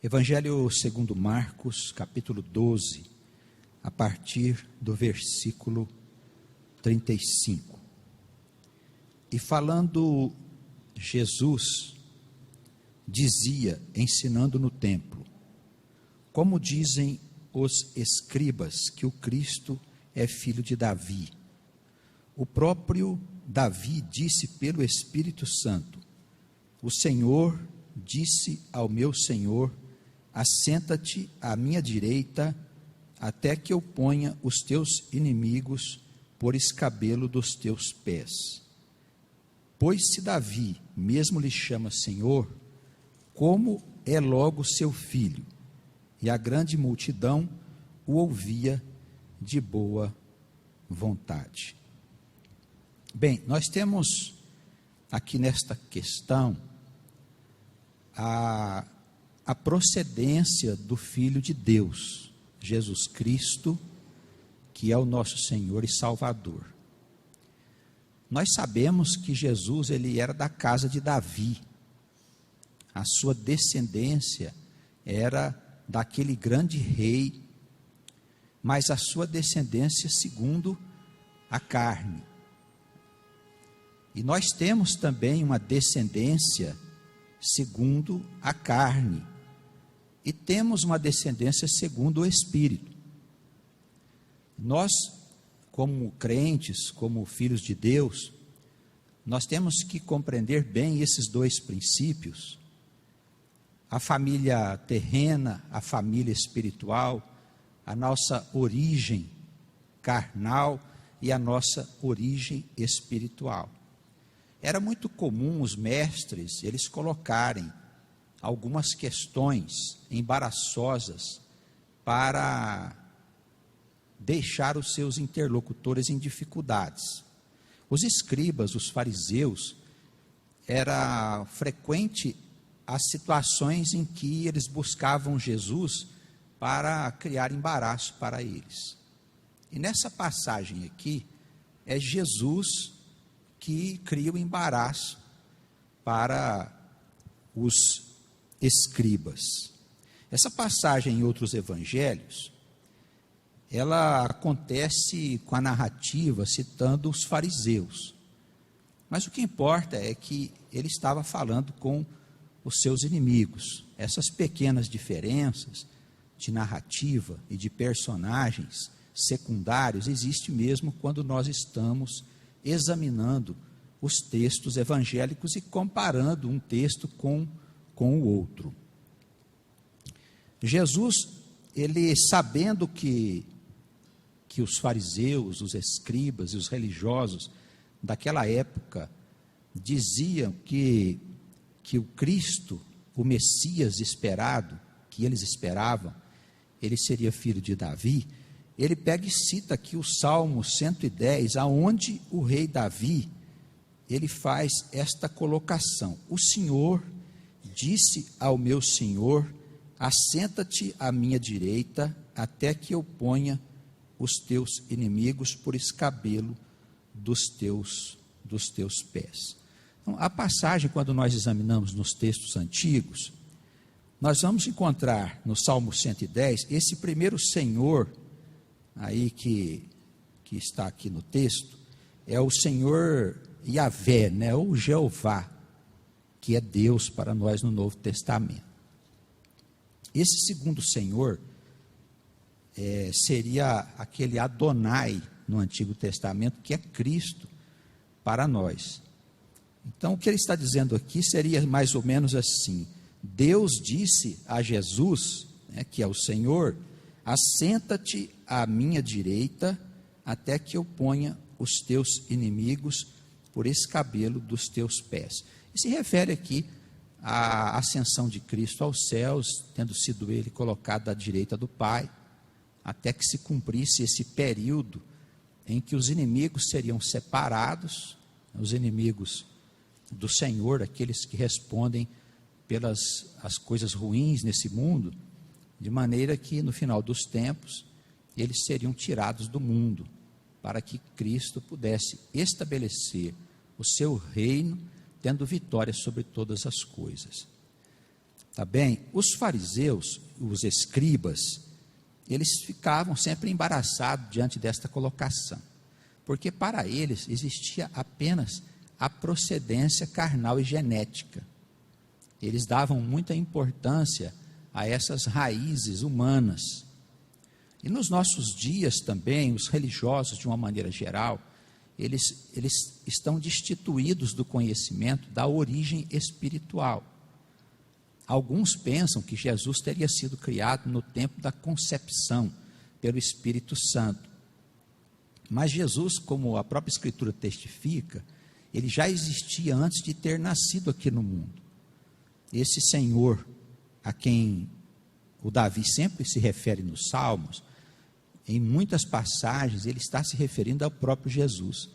Evangelho segundo Marcos, capítulo 12, a partir do versículo 35. E falando Jesus, dizia, ensinando no templo: como dizem os escribas que o Cristo é filho de Davi? O próprio Davi disse pelo Espírito Santo: o Senhor disse ao meu Senhor: assenta-te à minha direita, até que eu ponha os teus inimigos por escabelo dos teus pés. Pois se Davi mesmo lhe chama Senhor, como é logo seu filho? E a grande multidão o ouvia de boa vontade. Bem, nós temos aqui nesta questão a procedência do Filho de Deus, Jesus Cristo, que é o nosso Senhor e Salvador. Nós sabemos que Jesus, ele era da casa de Davi. A sua descendência era daquele grande rei, mas a sua descendência segundo a carne. E nós temos também uma descendência segundo a carne. E temos uma descendência segundo o Espírito. Nós, como crentes, como filhos de Deus, nós temos que compreender bem esses dois princípios. A família terrena, a família espiritual, a nossa origem carnal e a nossa origem espiritual. Era muito comum os mestres, eles colocarem algumas questões embaraçosas para deixar os seus interlocutores em dificuldades. Os escribas, os fariseus, era frequente as situações em que eles buscavam Jesus para criar embaraço para eles. E nessa passagem aqui, é Jesus que cria o embaraço para os escribas. Essa passagem em outros evangelhos, ela acontece com a narrativa citando os fariseus. Mas o que importa é que ele estava falando com os seus inimigos. Essas pequenas diferenças de narrativa e de personagens secundários existem mesmo quando nós estamos examinando os textos evangélicos e comparando um texto com o outro. Jesus, ele sabendo que os fariseus, os escribas e os religiosos daquela época diziam que o Cristo, o Messias esperado, que eles esperavam, ele seria filho de Davi, ele pega e cita aqui o Salmo 110, aonde o rei Davi, ele faz esta colocação: o Senhor disse ao meu Senhor: assenta-te à minha direita, até que eu ponha os teus inimigos por escabelo dos teus pés. Então, a passagem, quando nós examinamos nos textos antigos, nós vamos encontrar no Salmo 110, esse primeiro Senhor, aí que está aqui no texto, é o Senhor Yahvé, né, ou Jeová, que é Deus para nós no Novo Testamento. Esse segundo Senhor seria aquele Adonai no Antigo Testamento, que é Cristo para nós. Então, o que ele está dizendo aqui seria mais ou menos assim: Deus disse a Jesus, né, que é o Senhor: assenta-te à minha direita, até que eu ponha os teus inimigos por escabelo dos teus pés. E se refere aqui à ascensão de Cristo aos céus, tendo sido ele colocado à direita do Pai, até que se cumprisse esse período em que os inimigos seriam separados, os inimigos do Senhor, aqueles que respondem pelas as coisas ruins nesse mundo, de maneira que no final dos tempos eles seriam tirados do mundo, para que Cristo pudesse estabelecer o seu reino, tendo vitória sobre todas as coisas. Tá bem? Os fariseus, os escribas, eles ficavam sempre embaraçados diante desta colocação, porque para eles existia apenas a procedência carnal e genética. Eles davam muita importância a essas raízes humanas. E nos nossos dias também, os religiosos, de uma maneira geral, eles estão destituídos do conhecimento da origem espiritual. Alguns pensam que Jesus teria sido criado no tempo da concepção pelo Espírito Santo. Mas Jesus, como a própria Escritura testifica, ele já existia antes de ter nascido aqui no mundo. Esse Senhor, a quem o Davi sempre se refere nos Salmos, em muitas passagens ele está se referindo ao próprio Jesus.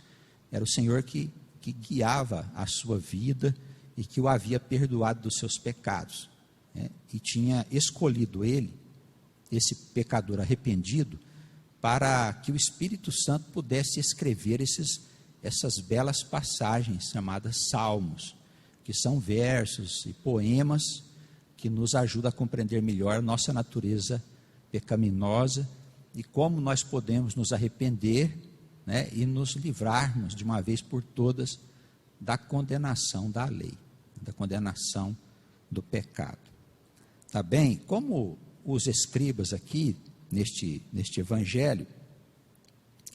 Era o Senhor que guiava a sua vida e que o havia perdoado dos seus pecados, né? E tinha escolhido ele, esse pecador arrependido, para que o Espírito Santo pudesse escrever essas belas passagens chamadas Salmos, que são versos e poemas que nos ajudam a compreender melhor a nossa natureza pecaminosa e como nós podemos nos arrepender, né, e nos livrarmos de uma vez por todas da condenação da lei, da condenação do pecado. Tá bem? Como os escribas aqui, neste evangelho,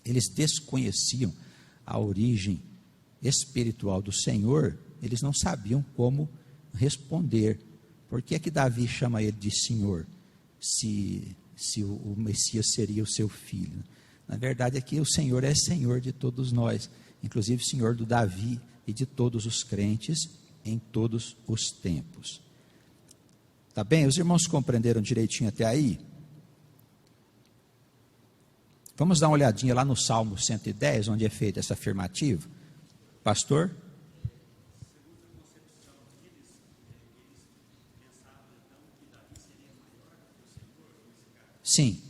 eles desconheciam a origem espiritual do Senhor, eles não sabiam como responder. Por que é que Davi chama ele de Senhor, se o Messias seria o seu filho? Na verdade, aqui o Senhor é Senhor de todos nós, inclusive Senhor do Davi e de todos os crentes em todos os tempos. Tá bem? Os irmãos compreenderam direitinho até aí? Vamos dar uma olhadinha lá no Salmo 110, onde é feita essa afirmativa. Pastor? Sim,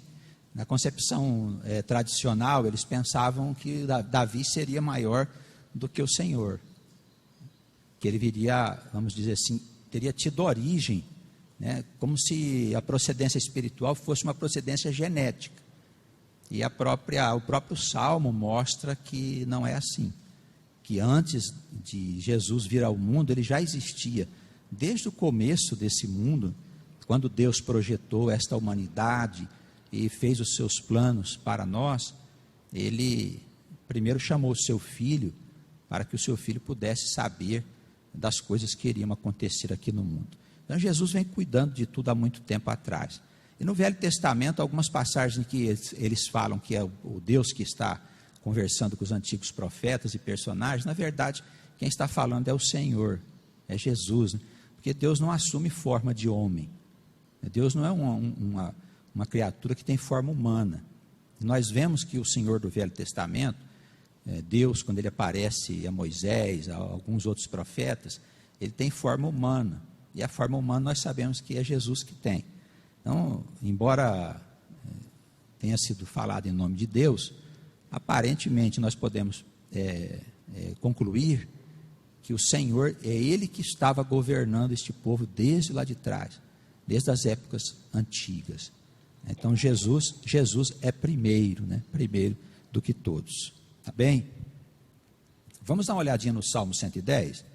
na concepção tradicional, eles pensavam que Davi seria maior do que o Senhor, que ele viria, vamos dizer assim, teria tido origem, né, como se a procedência espiritual fosse uma procedência genética. E o próprio Salmo mostra que não é assim, que antes de Jesus vir ao mundo, ele já existia, desde o começo desse mundo, quando Deus projetou esta humanidade e fez os seus planos para nós, ele primeiro chamou o seu filho, para que o seu filho pudesse saber das coisas que iriam acontecer aqui no mundo. Então Jesus vem cuidando de tudo há muito tempo atrás. E no Velho Testamento, algumas passagens em que eles falam que é o Deus que está conversando com os antigos profetas e personagens, na verdade, quem está falando é o Senhor, é Jesus, né? Porque Deus não assume forma de homem. Deus não é uma criatura que tem forma humana. Nós vemos que o Senhor do Velho Testamento, Deus, quando ele aparece a Moisés, a alguns outros profetas, ele tem forma humana. E a forma humana nós sabemos que é Jesus que tem. Então, embora tenha sido falado em nome de Deus, aparentemente nós podemos concluir que o Senhor é Ele que estava governando este povo desde lá de trás, desde as épocas antigas. Então Jesus é primeiro, né? Primeiro do que todos. Tá bem? Vamos dar uma olhadinha no Salmo 110.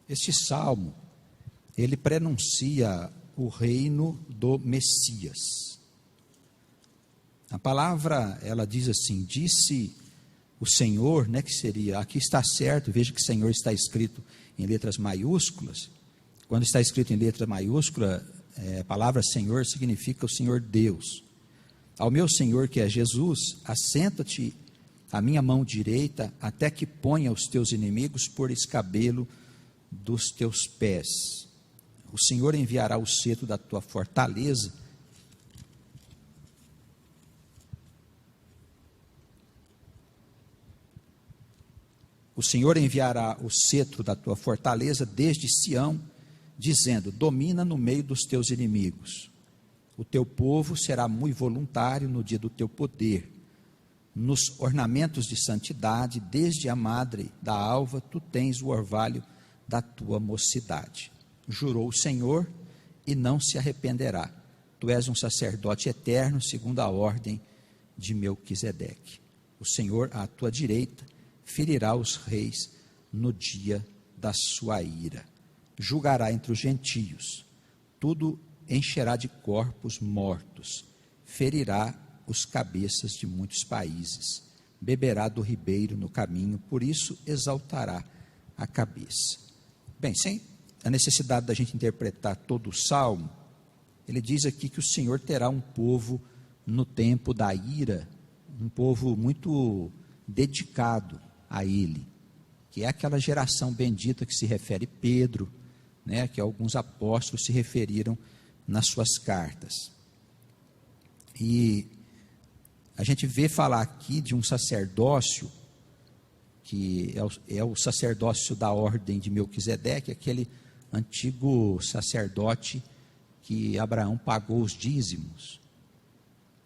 Este salmo, ele prenuncia o reino do Messias. A palavra, ela diz assim, disse o Senhor, né, que seria, aqui está certo, veja que Senhor está escrito em letras maiúsculas. Quando está escrito em letra maiúscula, a palavra Senhor significa o Senhor Deus. Ao meu Senhor, que é Jesus, assenta-te à minha mão direita, até que ponha os teus inimigos por escabelo dos teus pés. O Senhor enviará o cetro da tua fortaleza. O Senhor enviará o cetro da tua fortaleza desde Sião, dizendo: domina no meio dos teus inimigos. O teu povo será muito voluntário no dia do teu poder. Nos ornamentos de santidade, desde a madre da alva, tu tens o orvalho da tua mocidade. Jurou o Senhor e não se arrependerá. Tu és um sacerdote eterno, segundo a ordem de Melquisedeque. O Senhor, à tua direita, ferirá os reis no dia da sua ira. Julgará entre os gentios. Tudo encherá de corpos mortos. Ferirá os cabeças de muitos países. Beberá do ribeiro no caminho, por isso exaltará a cabeça. Bem, sem a necessidade da gente interpretar todo o salmo, ele diz aqui que o Senhor terá um povo no tempo da ira, um povo muito dedicado a Ele, que é aquela geração bendita que se refere Pedro, né, que alguns apóstolos se referiram nas suas cartas. E a gente vê falar aqui de um sacerdócio, que é o sacerdócio da ordem de Melquisedeque, aquele antigo sacerdote que Abraão pagou os dízimos,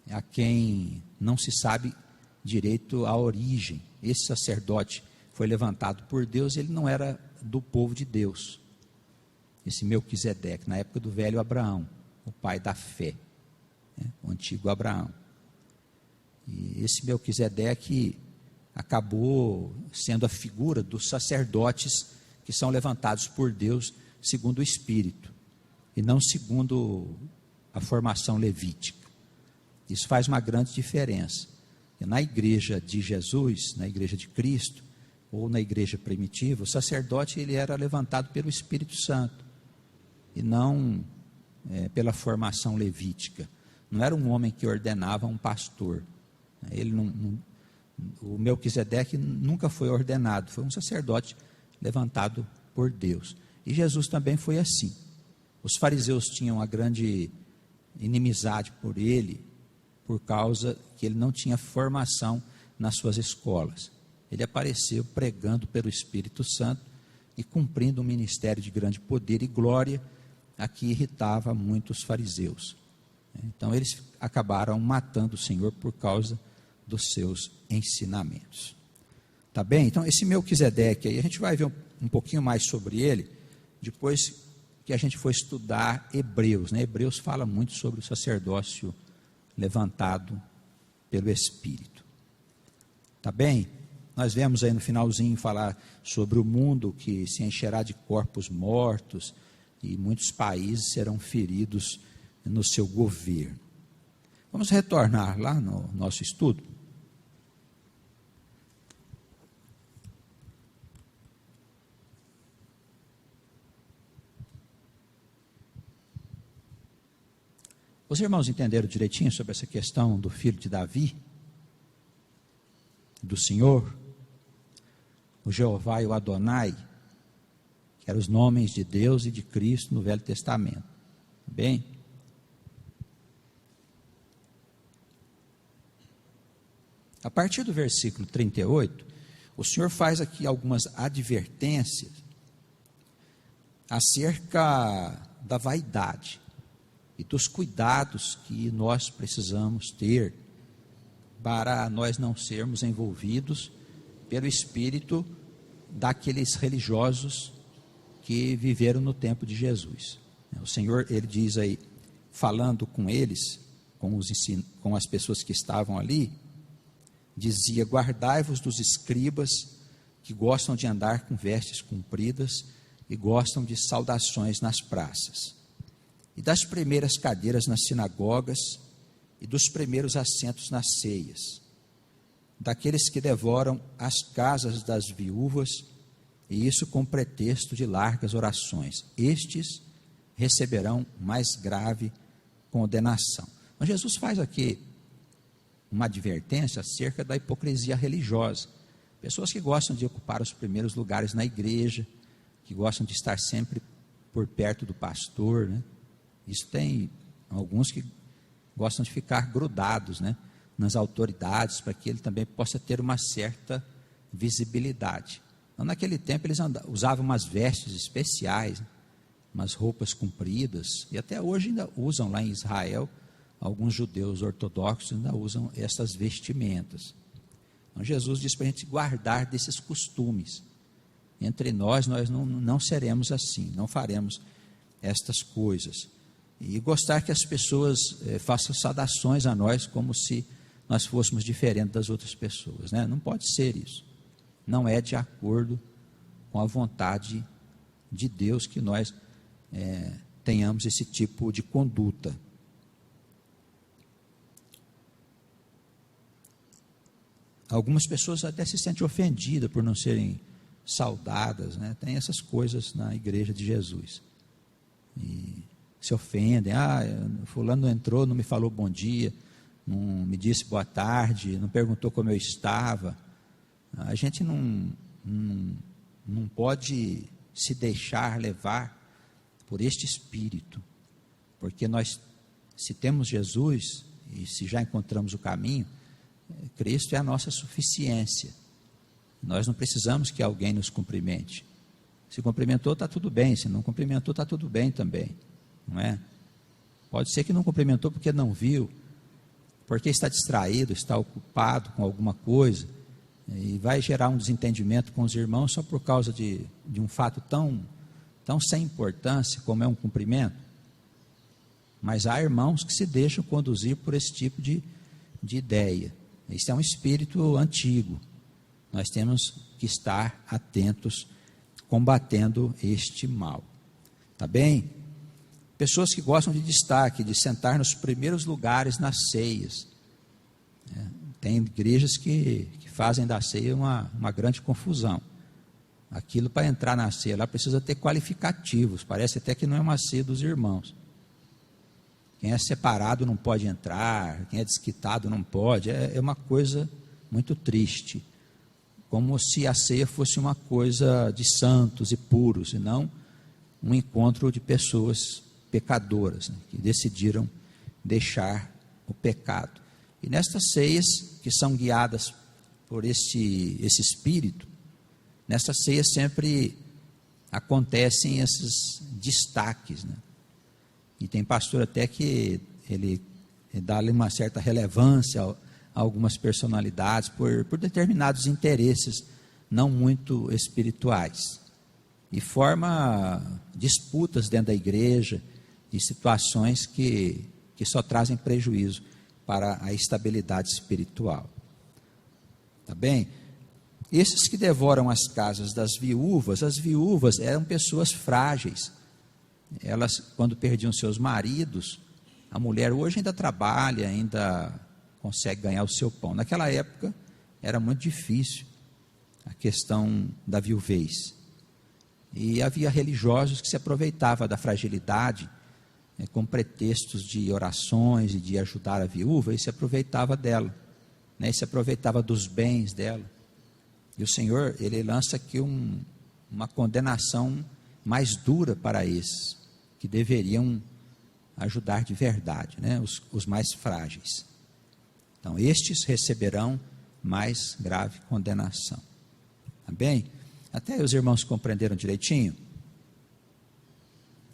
a quem não se sabe direito a origem. Esse sacerdote foi levantado por Deus, ele não era do povo de Deus, esse Melquisedeque, na época do velho Abraão, o pai da fé, né, o antigo Abraão. E esse Melquisedeque acabou sendo a figura dos sacerdotes que são levantados por Deus segundo o Espírito, e não segundo a formação levítica. Isso faz uma grande diferença. E na igreja de Jesus, na igreja de Cristo, ou na igreja primitiva, o sacerdote ele era levantado pelo Espírito Santo, e não pela formação levítica. Não era um homem que ordenava um pastor. O Melquisedeque nunca foi ordenado, foi um sacerdote levantado por Deus. E Jesus também foi assim. Os fariseus tinham uma grande inimizade por ele, por causa que ele não tinha formação nas suas escolas. Ele apareceu pregando pelo Espírito Santo e cumprindo um ministério de grande poder e glória, a que irritava muitos fariseus. Então eles acabaram matando o Senhor por causa dos seus ensinamentos. Tá bem? Então esse Melquisedeque aí, a gente vai ver um pouquinho mais sobre ele, depois que a gente for estudar Hebreus, né? Hebreus fala muito sobre o sacerdócio levantado pelo Espírito. Tá bem? Nós vemos aí no finalzinho falar sobre o mundo que se encherá de corpos mortos e muitos países serão feridos no seu governo. Vamos retornar lá no nosso estudo. Os irmãos entenderam direitinho sobre essa questão do filho de Davi, do Senhor, o Jeová e o Adonai, que eram os nomes de Deus e de Cristo no Velho Testamento. Bem? A partir do versículo 38, o Senhor faz aqui algumas advertências acerca da vaidade e dos cuidados que nós precisamos ter para nós não sermos envolvidos pelo espírito daqueles religiosos que viveram no tempo de Jesus. O Senhor, ele diz aí, falando com eles, com as pessoas que estavam ali, dizia: guardai-vos dos escribas que gostam de andar com vestes compridas e gostam de saudações nas praças, e das primeiras cadeiras nas sinagogas e dos primeiros assentos nas ceias, daqueles que devoram as casas das viúvas, e isso com pretexto de largas orações. Estes receberão mais grave condenação. Mas Jesus faz aqui uma advertência acerca da hipocrisia religiosa. Pessoas que gostam de ocupar os primeiros lugares na igreja, que gostam de estar sempre por perto do pastor, né? Isso tem alguns que gostam de ficar grudados, né, nas autoridades, para que ele também possa ter uma certa visibilidade. Então, naquele tempo eles usavam umas vestes especiais, umas roupas compridas, e até hoje ainda usam lá em Israel, alguns judeus ortodoxos ainda usam essas vestimentas. Então Jesus diz para a gente guardar desses costumes. Entre nós não seremos assim, não faremos estas coisas. E gostar que as pessoas façam saudações a nós como se nós fôssemos diferentes das outras pessoas, né? Não pode ser isso. Não é de acordo com a vontade de Deus que nós tenhamos esse tipo de conduta. Algumas pessoas até se sentem ofendidas por não serem saudadas, né? Tem essas coisas na igreja de Jesus. E se ofendem, fulano não entrou, não me falou bom dia, não me disse boa tarde, não perguntou como eu estava. A gente não pode se deixar levar por este espírito, porque nós, se temos Jesus e se já encontramos o caminho, Cristo é a nossa suficiência. Nós não precisamos que alguém nos cumprimente. Se cumprimentou, está tudo bem. Se não cumprimentou, está tudo bem também. Não é? Pode ser que não cumprimentou porque não viu, porque está distraído, está ocupado com alguma coisa, e vai gerar um desentendimento com os irmãos só por causa de um fato tão sem importância como é um cumprimento. Mas há irmãos que se deixam conduzir por esse tipo de ideia. Isso é um espírito antigo. Nós temos que estar atentos, combatendo este mal. Tá bem? Pessoas que gostam de destaque, de sentar nos primeiros lugares nas ceias. Tem igrejas que fazem da ceia uma grande confusão. Aquilo, para entrar na ceia, lá precisa ter qualificativos. Parece até que não é uma ceia dos irmãos. Quem é separado não pode entrar, quem é desquitado não pode. É uma coisa muito triste. Como se a ceia fosse uma coisa de santos e puros, e não um encontro de pessoas pecadoras, né, que decidiram deixar o pecado. E nestas ceias, que são guiadas por esse espírito, nessas ceias sempre acontecem esses destaques, né? E tem pastor até que ele dá-lhe uma certa relevância a algumas personalidades por determinados interesses não muito espirituais, e forma disputas dentro da igreja e situações que só trazem prejuízo para a estabilidade espiritual. Tá bem? Esses que devoram as casas das viúvas, as viúvas eram pessoas frágeis. Elas, quando perdiam seus maridos, a mulher hoje ainda trabalha, ainda consegue ganhar o seu pão. Naquela época era muito difícil a questão da viuvez. E havia religiosos que se aproveitavam da fragilidade, com pretextos de orações e de ajudar a viúva, e se aproveitava dela, né? E se aproveitava dos bens dela. E o Senhor, Ele lança aqui uma condenação mais dura para esses, que deveriam ajudar de verdade, né? Os mais frágeis. Então, estes receberão mais grave condenação. Tá bem? Até os irmãos compreenderam direitinho?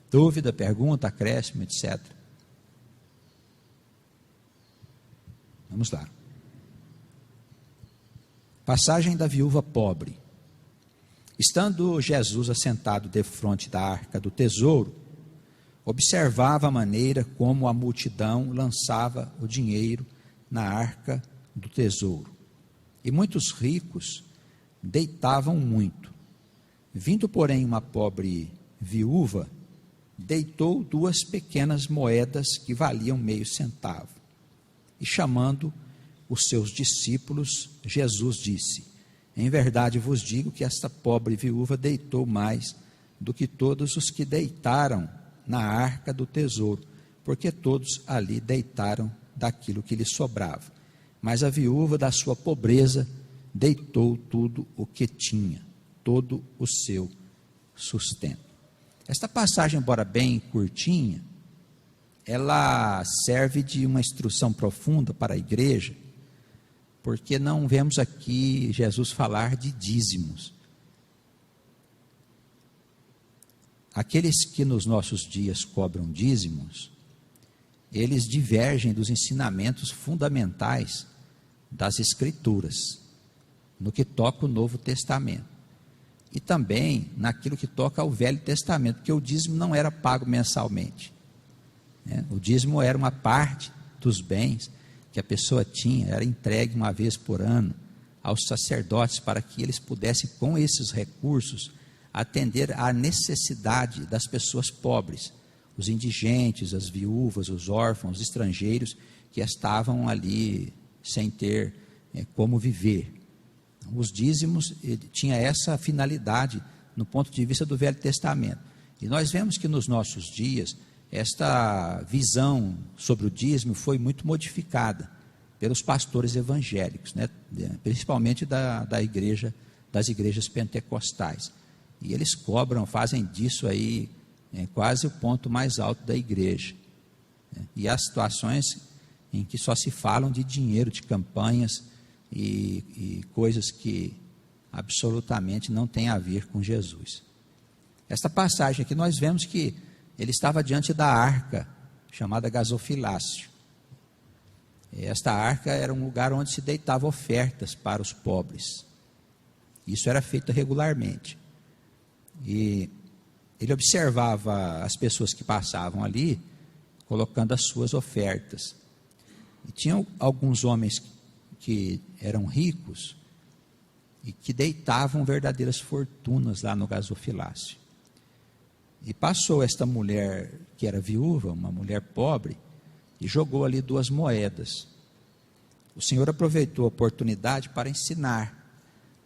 Dúvida, pergunta, acréscimo, etc. Vamos lá. Passagem da viúva pobre. Estando Jesus assentado defronte da arca do tesouro, observava a maneira como a multidão lançava o dinheiro na arca do tesouro. E muitos ricos deitavam muito. Vindo, porém, uma pobre viúva, deitou 2 pequenas moedas que valiam meio centavo. E chamando os seus discípulos, Jesus disse: em verdade vos digo que esta pobre viúva deitou mais do que todos os que deitaram na arca do tesouro, porque todos ali deitaram daquilo que lhe sobrava. Mas a viúva, da sua pobreza, deitou tudo o que tinha, todo o seu sustento. Esta passagem, embora bem curtinha, ela serve de uma instrução profunda para a igreja, porque não vemos aqui Jesus falar de dízimos. aqueles que nos nossos dias cobram dízimos, eles divergem dos ensinamentos fundamentais das Escrituras, no que toca o Novo Testamento, e também naquilo que toca ao Velho Testamento, porque o dízimo não era pago mensalmente, né? O dízimo era uma parte dos bens que a pessoa tinha, era entregue uma vez por ano aos sacerdotes, para que eles pudessem, com esses recursos, atender à necessidade das pessoas pobres, os indigentes, as viúvas, os órfãos, os estrangeiros que estavam ali sem ter como viver. Os dízimos tinha essa finalidade no ponto de vista do Velho Testamento. E nós vemos que nos nossos dias, esta visão sobre o dízimo foi muito modificada pelos pastores evangélicos, né? Principalmente das igrejas pentecostais. E eles fazem disso aí quase o ponto mais alto da igreja, né? E há situações em que só se falam de dinheiro, de campanhas e coisas que absolutamente não têm a ver com Jesus. Esta passagem aqui nós vemos que ele estava diante da arca, chamada gasofilácio. Esta arca era um lugar onde se deitava ofertas para os pobres. Isso era feito regularmente. E ele observava as pessoas que passavam ali, colocando as suas ofertas. E tinham alguns homens que eram ricos e que deitavam verdadeiras fortunas lá no gasofilácio. E passou esta mulher que era viúva, uma mulher pobre, e jogou ali 2 moedas. O Senhor aproveitou a oportunidade para ensinar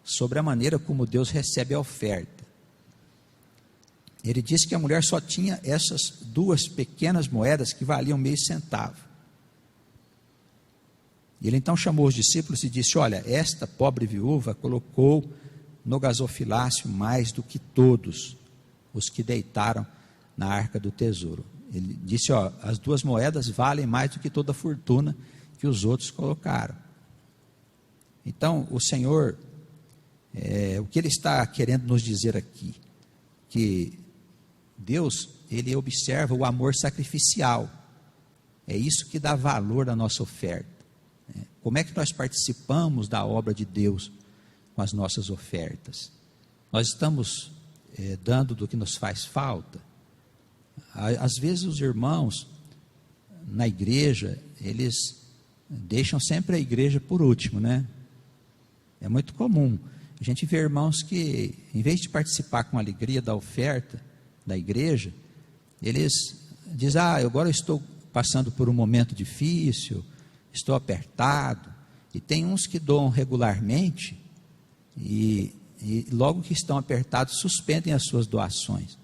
sobre a maneira como Deus recebe a oferta. Ele disse que a mulher só tinha essas 2 pequenas moedas que valiam meio centavo. Ele então chamou os discípulos e disse: olha, esta pobre viúva colocou no gasofilácio mais do que todos os que deitaram na arca do tesouro. Ele disse: ó, as 2 moedas valem mais do que toda a fortuna que os outros colocaram. Então, o Senhor, o que Ele está querendo nos dizer aqui, que Deus, Ele observa o amor sacrificial. É isso que dá valor à nossa oferta. Como é que nós participamos da obra de Deus com as nossas ofertas? Nós estamos dando do que nos faz falta? Às vezes os irmãos na igreja, eles deixam sempre a igreja por último, né? É muito comum a gente ver irmãos que, em vez de participar com alegria da oferta da igreja, eles dizem: agora eu estou passando por um momento difícil, estou apertado. E tem uns que doam regularmente e logo que estão apertados suspendem as suas doações,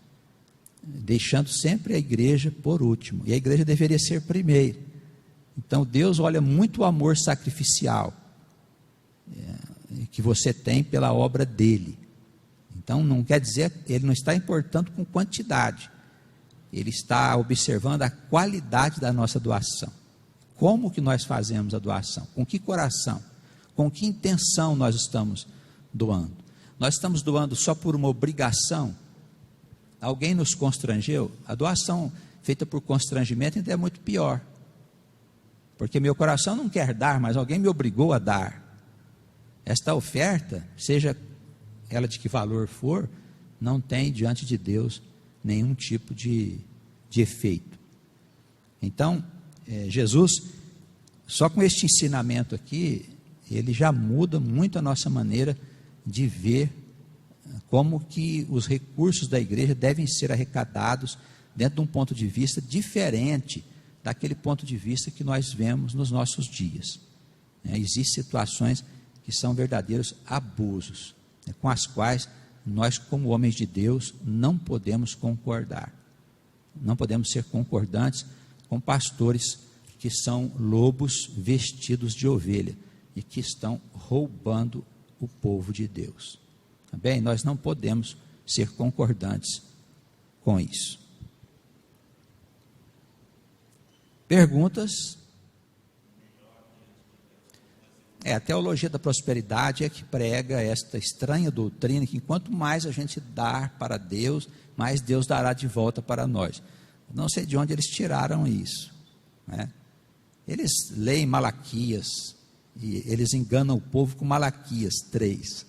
deixando sempre a igreja por último, e a igreja deveria ser primeiro. Então Deus olha muito o amor sacrificial que você tem pela obra dele. Então não quer dizer, ele não está importando com quantidade, ele está observando a qualidade da nossa doação. Como que nós fazemos a doação? Com que coração? Com que intenção nós estamos doando? Nós estamos doando só por uma obrigação? Alguém nos constrangeu? A doação feita por constrangimento ainda é muito pior, porque meu coração não quer dar, mas alguém me obrigou a dar. Esta oferta, seja ela de que valor for, não tem diante de Deus nenhum tipo de efeito. Então, Jesus, só com este ensinamento aqui, ele já muda muito a nossa maneira de ver como que os recursos da igreja devem ser arrecadados dentro de um ponto de vista diferente daquele ponto de vista que nós vemos nos nossos dias. Existem situações que são verdadeiros abusos, com as quais nós, como homens de Deus, não podemos concordar. Não podemos ser concordantes com pastores que são lobos vestidos de ovelha e que estão roubando o povo de Deus. Tá bem? Nós não podemos ser concordantes com isso. Perguntas? A teologia da prosperidade é que prega esta estranha doutrina que enquanto mais a gente dar para Deus, mais Deus dará de volta para nós. Não sei de onde eles tiraram isso, né? Eles leem Malaquias e eles enganam o povo com Malaquias 3.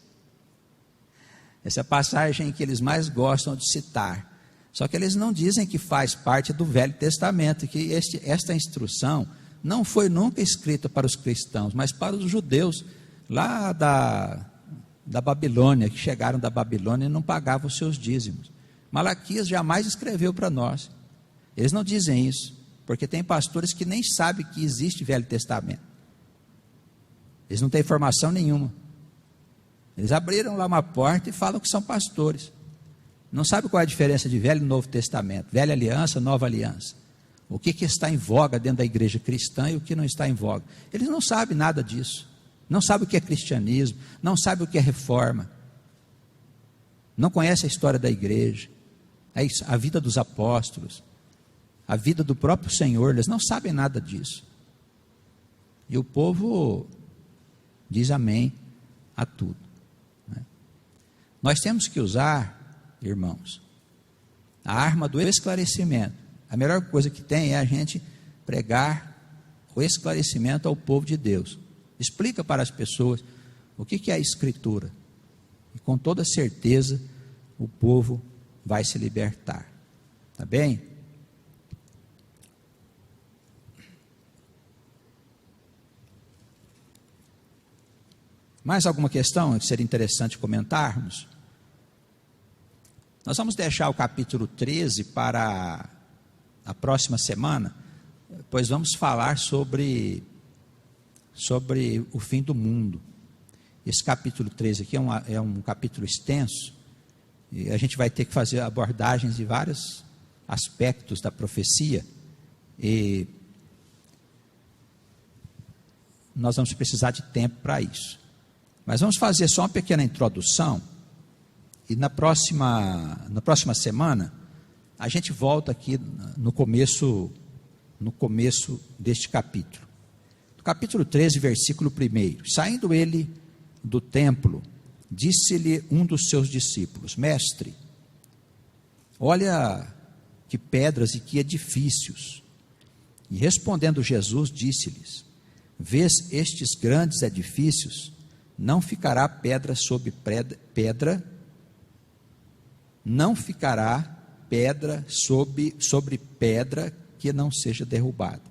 Essa é a passagem que eles mais gostam de citar. Só que eles não dizem que faz parte do Velho Testamento, que esta instrução não foi nunca escrita para os cristãos, mas para os judeus lá da Babilônia, que chegaram da Babilônia e não pagavam os seus dízimos. Malaquias jamais escreveu para nós. Eles não dizem isso, porque tem pastores que nem sabem que existe Velho Testamento. Eles não têm informação nenhuma. Eles abriram lá uma porta e falam que são pastores. Não sabem qual é a diferença de Velho e Novo Testamento, Velha Aliança, Nova Aliança. O que está em voga dentro da igreja cristã e o que não está em voga. Eles não sabem nada disso. Não sabem o que é cristianismo, não sabem o que é reforma. Não conhecem a história da igreja, a vida dos apóstolos, a vida do próprio Senhor. Eles não sabem nada disso. E o povo diz amém a tudo, né? Nós temos que usar, irmãos, a arma do esclarecimento. A melhor coisa que tem é a gente pregar o esclarecimento ao povo de Deus. Explica para as pessoas o que é a Escritura. E com toda certeza o povo vai se libertar. Tá bem? Mais alguma questão que seria interessante comentarmos? Nós vamos deixar o capítulo 13 para a próxima semana, pois vamos falar sobre o fim do mundo. Esse capítulo 13 aqui é um capítulo extenso, e a gente vai ter que fazer abordagens de vários aspectos da profecia, e nós vamos precisar de tempo para isso. Mas vamos fazer só uma pequena introdução, e na próxima semana, a gente volta aqui no começo deste capítulo. No capítulo 13, versículo 1. Saindo ele do templo, disse-lhe um dos seus discípulos: Mestre, olha que pedras e que edifícios. E respondendo Jesus, disse-lhes: Vês estes grandes edifícios? Não ficará pedra sobre pedra, não ficará pedra sobre pedra que não seja derrubada.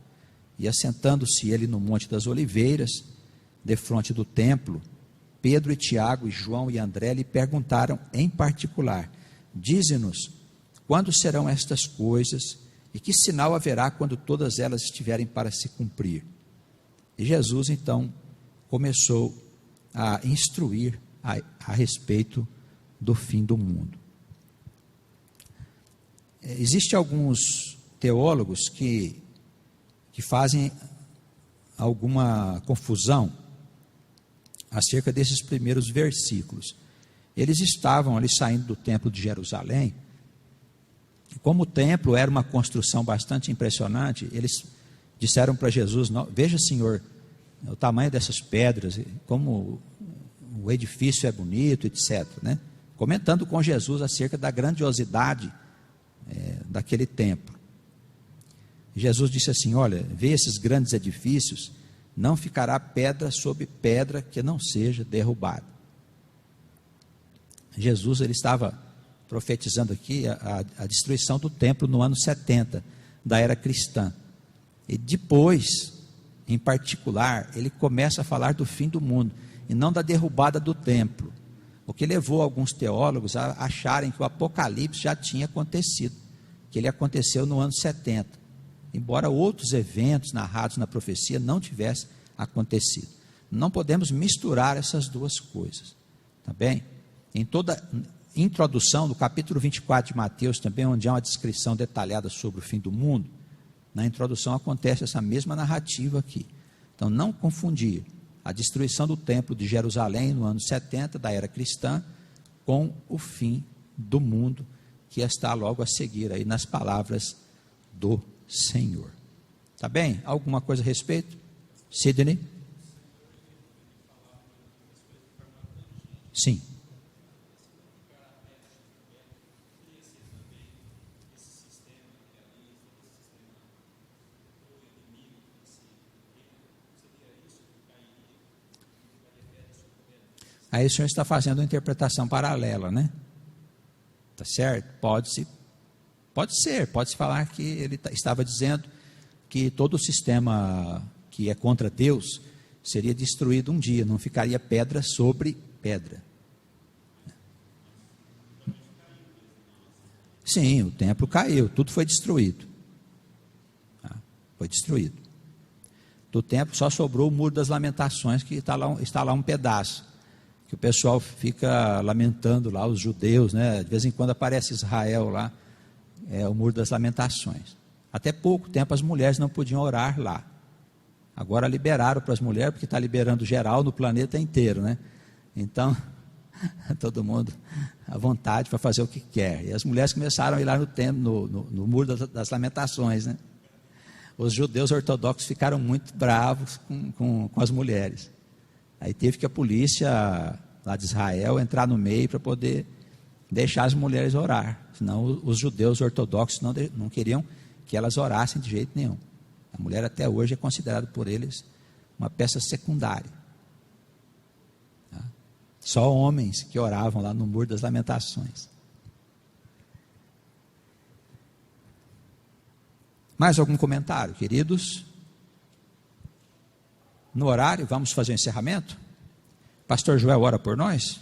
E assentando-se ele no Monte das Oliveiras, defronte do templo, Pedro e Tiago e João e André lhe perguntaram em particular: Dize-nos, quando serão estas coisas, e que sinal haverá quando todas elas estiverem para se cumprir? E Jesus então começou a instruir a respeito do fim do mundo. Existem alguns teólogos que fazem alguma confusão acerca desses primeiros versículos. Eles estavam ali saindo do templo de Jerusalém, e como o templo era uma construção bastante impressionante, eles disseram para Jesus: Veja, Senhor, o tamanho dessas pedras, como o edifício é bonito, etc., né? Comentando com Jesus acerca da grandiosidade daquele templo. Jesus disse assim: olha, vê esses grandes edifícios, não ficará pedra sobre pedra que não seja derrubada. Jesus ele estava profetizando aqui a destruição do templo no ano 70 da era cristã. E depois, em particular, ele começa a falar do fim do mundo, e não da derrubada do templo, o que levou alguns teólogos a acharem que o Apocalipse já tinha acontecido, que ele aconteceu no ano 70, embora outros eventos narrados na profecia não tivessem acontecido. Não podemos misturar essas duas coisas, tá bem? Em toda introdução do capítulo 24 de Mateus também, onde há uma descrição detalhada sobre o fim do mundo, na introdução acontece essa mesma narrativa aqui. Então, não confundir a destruição do templo de Jerusalém no ano 70 da era cristã com o fim do mundo, que está logo a seguir aí nas palavras do Senhor. Tá bem? Alguma coisa a respeito? Sidney? Sim. Aí o senhor está fazendo uma interpretação paralela, né? Tá certo? Pode-se falar que ele estava dizendo que todo o sistema que é contra Deus seria destruído um dia, não ficaria pedra sobre pedra. Sim, o templo caiu, tudo foi destruído. Foi destruído. Do templo só sobrou o Muro das Lamentações, que está lá um pedaço, que o pessoal fica lamentando lá, os judeus, né? De vez em quando aparece Israel lá, o Muro das Lamentações. Até pouco tempo as mulheres não podiam orar lá. Agora liberaram para as mulheres, porque está liberando geral no planeta inteiro, né? Então, todo mundo à vontade para fazer o que quer. E as mulheres começaram a ir lá no templo, no Muro das Lamentações, né? Os judeus ortodoxos ficaram muito bravos com as mulheres. Aí teve que a polícia lá de Israel entrar no meio para poder deixar as mulheres orar. Senão os judeus ortodoxos não queriam que elas orassem de jeito nenhum. A mulher até hoje é considerada por eles uma peça secundária. Só homens que oravam lá no Muro das Lamentações. Mais algum comentário, queridos? No horário, vamos fazer o encerramento? Pastor Joel ora por nós?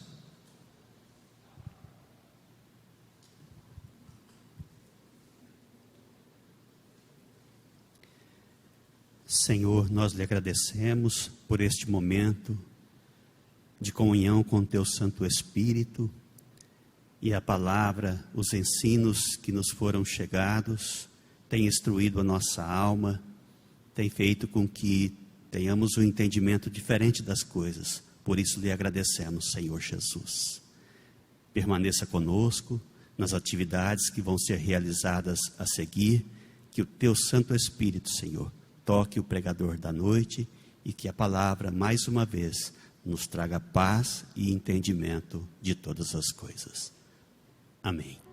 Senhor, nós lhe agradecemos por este momento de comunhão com teu Santo Espírito e a palavra, os ensinos que nos foram chegados, têm instruído a nossa alma, tem feito com que tenhamos um entendimento diferente das coisas. Por isso lhe agradecemos, Senhor Jesus. Permaneça conosco nas atividades que vão ser realizadas a seguir, que o teu Santo Espírito, Senhor, toque o pregador da noite e que a palavra, mais uma vez, nos traga paz e entendimento de todas as coisas. Amém.